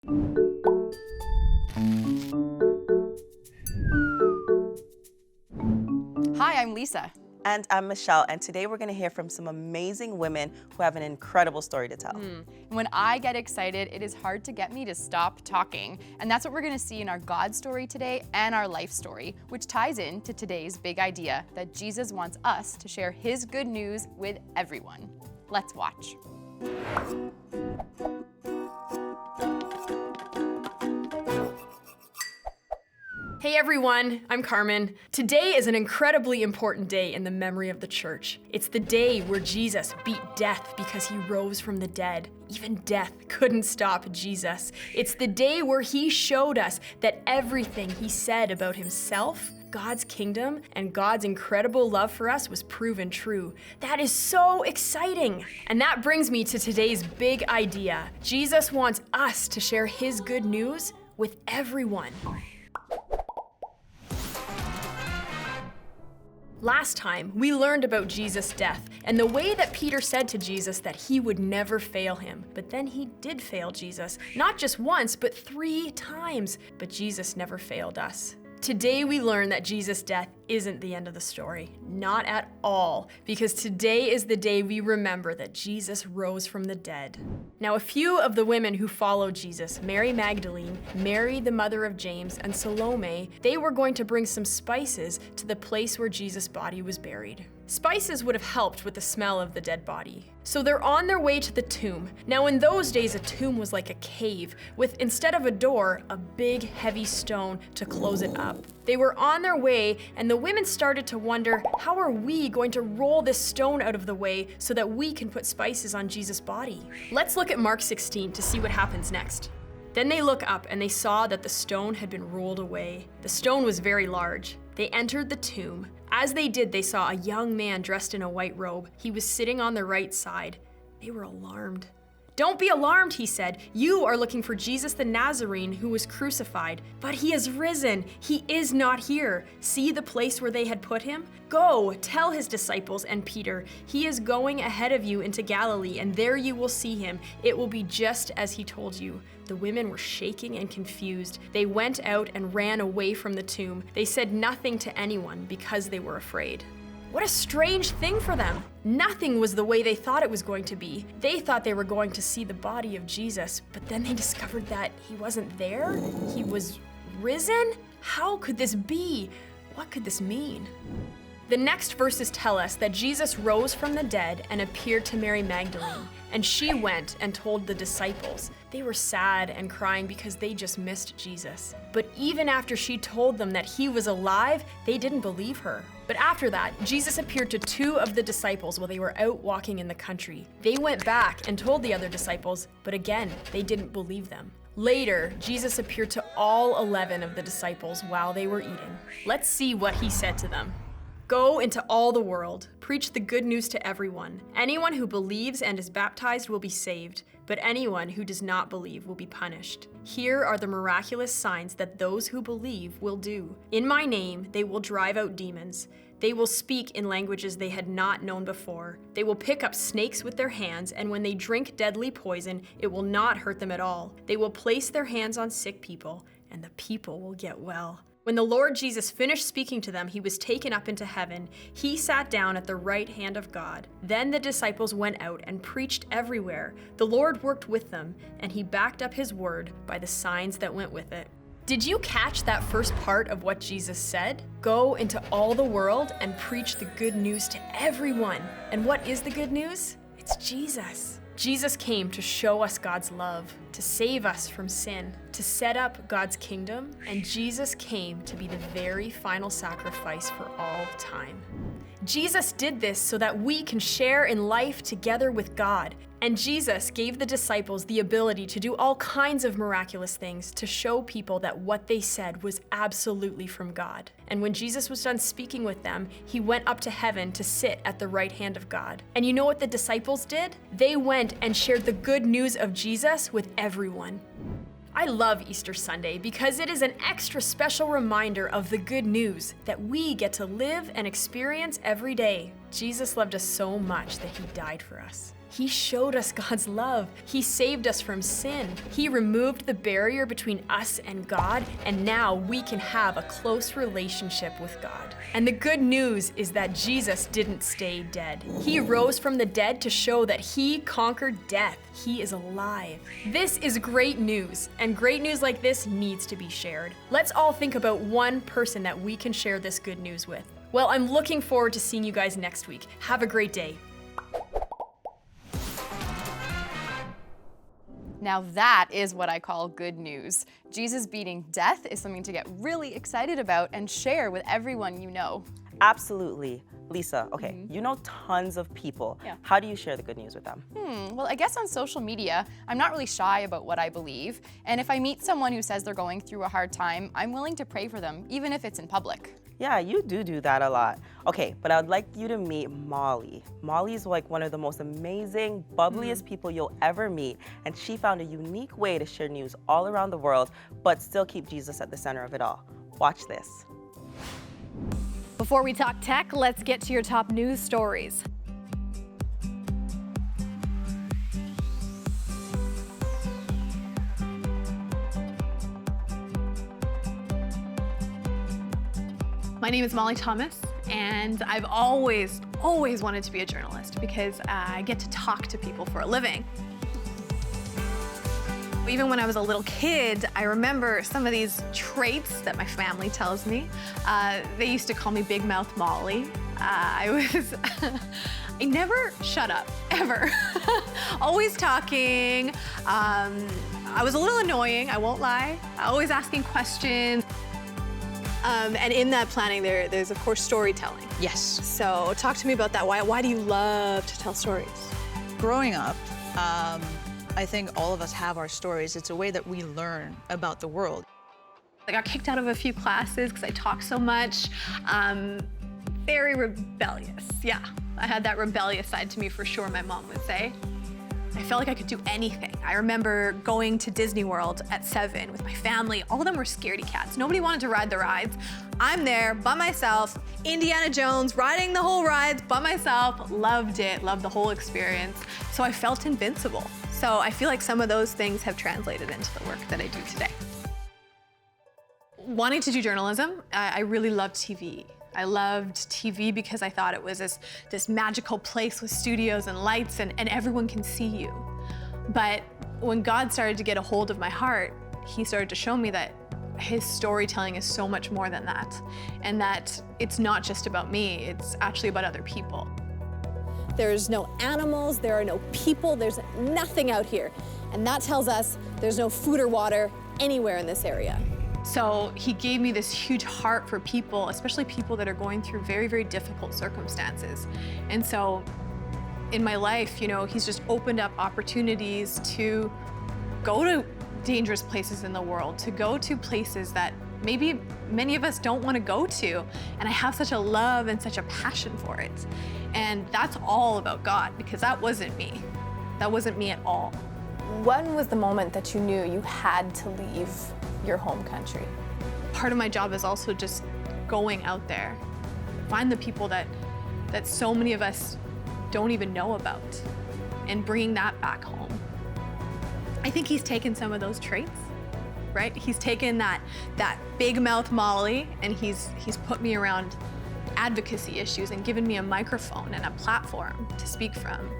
Hi, I'm Lisa. And I'm Michelle, and today we're going to hear from some amazing women who have an incredible story to tell. When I get excited, it is hard to get me to stop talking. And that's what we're going to see in our God story today and our life story, which ties into today's big idea that Jesus wants us to share his good news with everyone. Let's watch. Hey everyone, I'm Karmyn. Today is an incredibly important day in the memory of the church. It's the day where Jesus beat death because he rose from the dead. Even death couldn't stop Jesus. It's the day where he showed us that everything he said about himself, God's kingdom, and God's incredible love for us was proven true. That is so exciting. And that brings me to today's big idea. Jesus wants us to share his good news with everyone. Last time, we learned about Jesus' death and the way that Peter said to Jesus that he would never fail him. But then he did fail Jesus, not just once, but 3 times. But Jesus never failed us. Today we learn that Jesus' death isn't the end of the story. Not at all, because today is the day we remember that Jesus rose from the dead. Now, a few of the women who followed Jesus, Mary Magdalene, Mary the mother of James, and Salome, they were going to bring some spices to the place where Jesus' body was buried. Spices would have helped with the smell of the dead body. So they're on their way to the tomb. Now in those days, a tomb was like a cave with, instead of a door, a big heavy stone to close it up. They were on their way and the women started to wonder, how are we going to roll this stone out of the way so that we can put spices on Jesus' body? Let's look at Mark 16 to see what happens next. Then they look up and they saw that the stone had been rolled away. The stone was very large. They entered the tomb. As they did, they saw a young man dressed in a white robe. He was sitting on the right side. They were alarmed. "Don't be alarmed," he said. "You are looking for Jesus the Nazarene who was crucified. But he has risen. He is not here. See the place where they had put him? Go, tell his disciples and Peter, he is going ahead of you into Galilee, and there you will see him. It will be just as he told you." The women were shaking and confused. They went out and ran away from the tomb. They said nothing to anyone because they were afraid. What a strange thing for them. Nothing was the way they thought it was going to be. They thought they were going to see the body of Jesus, but then they discovered that he wasn't there. He was risen? How could this be? What could this mean? The next verses tell us that Jesus rose from the dead and appeared to Mary Magdalene, and she went and told the disciples. They were sad and crying because they just missed Jesus. But even after she told them that he was alive, they didn't believe her. But after that, Jesus appeared to 2 of the disciples while they were out walking in the country. They went back and told the other disciples, but again, they didn't believe them. Later, Jesus appeared to all 11 of the disciples while they were eating. Let's see what he said to them. "Go into all the world, preach the good news to everyone. Anyone who believes and is baptized will be saved, but anyone who does not believe will be punished. Here are the miraculous signs that those who believe will do. In my name, they will drive out demons. They will speak in languages they had not known before. They will pick up snakes with their hands, and when they drink deadly poison, it will not hurt them at all. They will place their hands on sick people, and the people will get well." When the Lord Jesus finished speaking to them, he was taken up into heaven. He sat down at the right hand of God. Then the disciples went out and preached everywhere. The Lord worked with them, and he backed up his word by the signs that went with it. Did you catch that first part of what Jesus said? Go into all the world and preach the good news to everyone. And what is the good news? It's Jesus. Jesus came to show us God's love, to save us from sin, to set up God's kingdom, and Jesus came to be the very final sacrifice for all time. Jesus did this so that we can share in life together with God. And Jesus gave the disciples the ability to do all kinds of miraculous things to show people that what they said was absolutely from God. And when Jesus was done speaking with them, he went up to heaven to sit at the right hand of God. And you know what the disciples did? They went and shared the good news of Jesus with everyone. I love Easter Sunday because it is an extra special reminder of the good news that we get to live and experience every day. Jesus loved us so much that he died for us. He showed us God's love. He saved us from sin. He removed the barrier between us and God, and now we can have a close relationship with God. And the good news is that Jesus didn't stay dead. He rose from the dead to show that he conquered death. He is alive. This is great news, and great news like this needs to be shared. Let's all think about one person that we can share this good news with. Well, I'm looking forward to seeing you guys next week. Have a great day. Now that is what I call good news. Jesus beating death is something to get really excited about and share with everyone you know. Absolutely. Lisa, okay, you know tons of people. Yeah. How do you share the good news with them? Well, I guess on social media, I'm not really shy about what I believe. And if I meet someone who says they're going through a hard time, I'm willing to pray for them, even if it's in public. Yeah, you do that a lot. Okay, but I would like you to meet Molly. Molly's like one of the most amazing, bubbliest people you'll ever meet, and she found a unique way to share news all around the world, but still keep Jesus at the center of it all. Watch this. Before we talk tech, let's get to your top news stories. My name is Molly Thomas, and I've always wanted to be a journalist because I get to talk to people for a living. Even when I was a little kid, I remember some of these traits that my family tells me. They used to call me Big Mouth Molly. I never shut up, ever. Always talking. I was a little annoying, I won't lie. Always asking questions. And in that planning, there's of course storytelling. Yes. So talk to me about that. Why do you love to tell stories? Growing up, I think all of us have our stories. It's a way that we learn about the world. I got kicked out of a few classes because I talk so much. Very rebellious, yeah. I had that rebellious side to me for sure, my mom would say. I felt like I could do anything. I remember going to Disney World at 7 with my family. All of them were scaredy cats. Nobody wanted to ride the rides. I'm there by myself, Indiana Jones, riding the whole rides by myself. Loved it, loved the whole experience. So I felt invincible. So I feel like some of those things have translated into the work that I do today. Wanting to do journalism, I really loved TV. I loved TV because I thought it was this magical place with studios and lights and everyone can see you. But when God started to get a hold of my heart, he started to show me that his storytelling is so much more than that. And that it's not just about me, it's actually about other people. There's no animals, there are no people, there's nothing out here. And that tells us there's no food or water anywhere in this area. So he gave me this huge heart for people, especially people that are going through very, very difficult circumstances. And so in my life, you know, he's just opened up opportunities to go to dangerous places in the world, to go to places that maybe many of us don't want to go to. And I have such a love and such a passion for it. And that's all about God, because that wasn't me. That wasn't me at all. When was the moment that you knew you had to leave your home country? Part of my job is also just going out there, find the people that so many of us don't even know about, and bringing that back home. I think he's taken some of those traits, right? He's taken that big mouth Molly, and he's put me around advocacy issues and given me a microphone and a platform to speak from.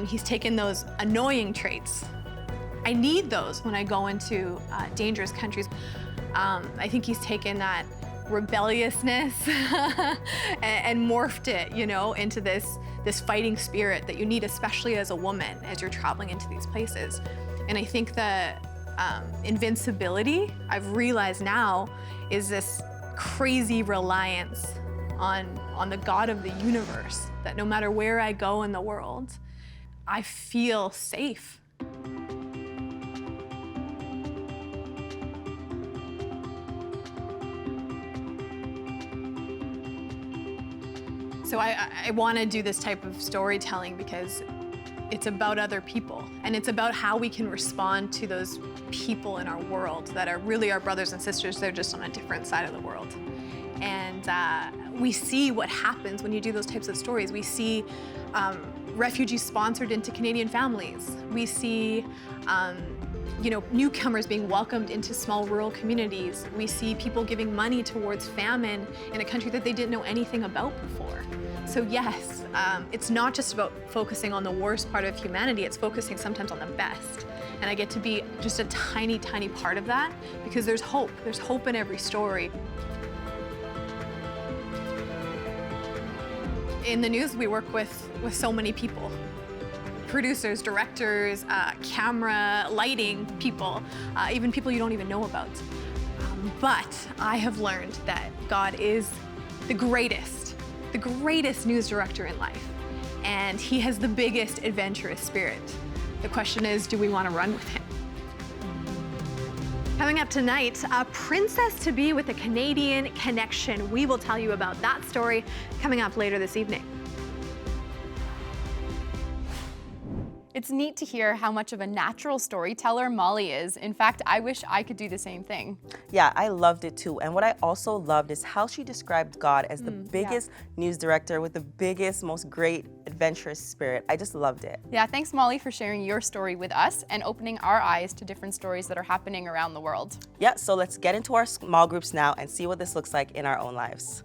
He's taken those annoying traits. I need those when I go into dangerous countries. I think he's taken that rebelliousness and morphed it, you know, into this fighting spirit that you need, especially as a woman, as you're traveling into these places. And I think the invincibility, I've realized now, is this crazy reliance on the God of the universe, that no matter where I go in the world, I feel safe. So I want to do this type of storytelling because it's about other people, and it's about how we can respond to those people in our world that are really our brothers and sisters. They're just on a different side of the world. And we see what happens when you do those types of stories. We see refugees sponsored into Canadian families. We see newcomers being welcomed into small rural communities. We see people giving money towards famine in a country that they didn't know anything about before. So yes, it's not just about focusing on the worst part of humanity, it's focusing sometimes on the best. And I get to be just a tiny, tiny part of that because there's hope. There's hope in every story. In the news, we work with so many people. Producers, directors, camera, lighting people, even people you don't even know about. But I have learned that God is the greatest news director in life. And he has the biggest adventurous spirit. The question is, do we want to run with him? Coming up tonight, a princess to be with a Canadian connection. We will tell you about that story coming up later this evening. It's neat to hear how much of a natural storyteller Molly is. In fact, I wish I could do the same thing. Yeah, I loved it too. And what I also loved is how she described God as the biggest news director with the biggest, most great, adventurous spirit. I just loved it. Yeah, thanks Molly for sharing your story with us and opening our eyes to different stories that are happening around the world. Yeah, so let's get into our small groups now and see what this looks like in our own lives.